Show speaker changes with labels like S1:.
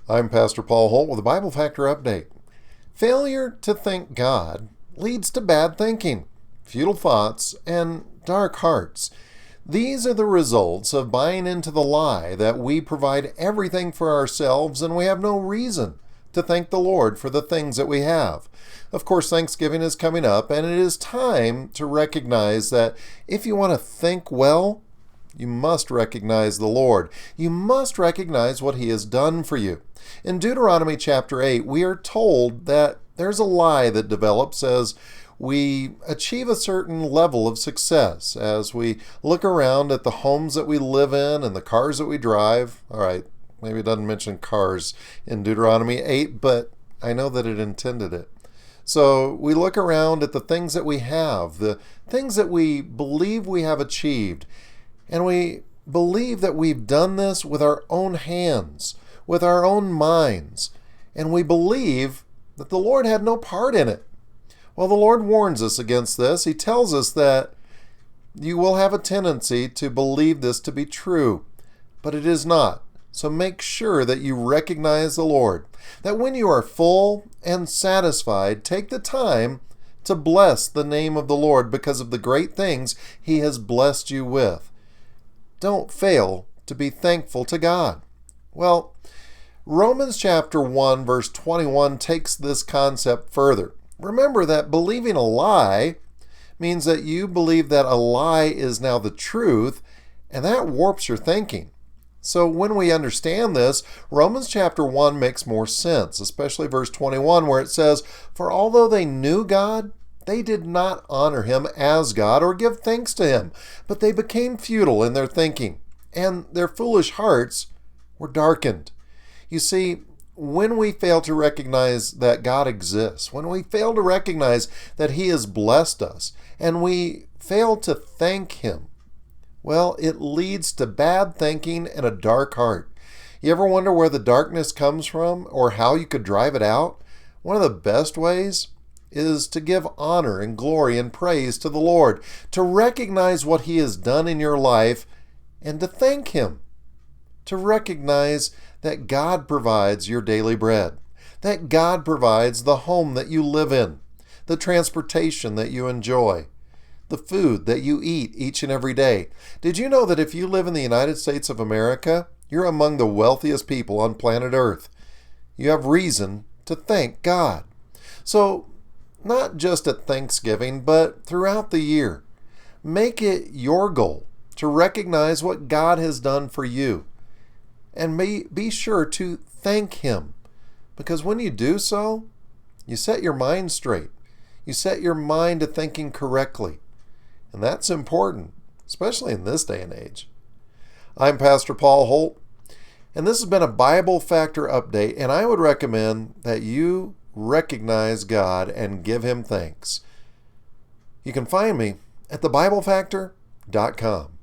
S1: I'm Pastor Paul Holt with a Bible Factor Update. Failure to thank God leads to bad thinking, futile thoughts, and dark hearts. These are the results of buying into the lie that we provide everything for ourselves and we have no reason to thank the Lord for the things that we have. Of course, Thanksgiving is coming up, and it is time to recognize that if you want to think well, you must recognize the Lord. You must recognize what He has done for you. In Deuteronomy chapter 8, we are told that there's a lie that develops as we achieve a certain level of success, as we look around at the homes that we live in and the cars that we drive. All right, maybe it doesn't mention cars in Deuteronomy 8, but I know that it intended it. So we look around at the things that we have, the things that we believe we have achieved, and we believe that we've done this with our own hands, with our own minds, and we believe that the Lord had no part in it. Well, the Lord warns us against this. He tells us that you will have a tendency to believe this to be true, but it is not. So make sure that you recognize the Lord, that when you are full and satisfied, take the time to bless the name of the Lord because of the great things He has blessed you with. Don't fail to be thankful to God. Well, Romans chapter 1 verse 21 takes this concept further. Remember that believing a lie means that you believe that a lie is now the truth, and that warps your thinking. So when we understand this, Romans chapter 1 makes more sense, especially verse 21 where it says, "For although they knew God, they did not honor Him as God or give thanks to Him, but they became futile in their thinking, and their foolish hearts were darkened." You see, when we fail to recognize that God exists, when we fail to recognize that He has blessed us, and we fail to thank Him, well, it leads to bad thinking and a dark heart. You ever wonder where the darkness comes from or how you could drive it out? One of the best ways is to give honor and glory and praise to the Lord, to recognize what He has done in your life and to thank Him, to recognize that God provides your daily bread, that God provides the home that you live in, the transportation that you enjoy, the food that you eat each and every day. Did you know that if you live in the United States of America, you're among the wealthiest people on planet Earth? You have reason to thank God. So, not just at Thanksgiving, but throughout the year, make it your goal to recognize what God has done for you. And be sure to thank Him. Because when you do so, you set your mind straight. You set your mind to thinking correctly. And that's important, especially in this day and age. I'm Pastor Paul Holt, and this has been a Bible Factor Update, and I would recommend that you recognize God and give Him thanks. You can find me at thebiblefactor.com.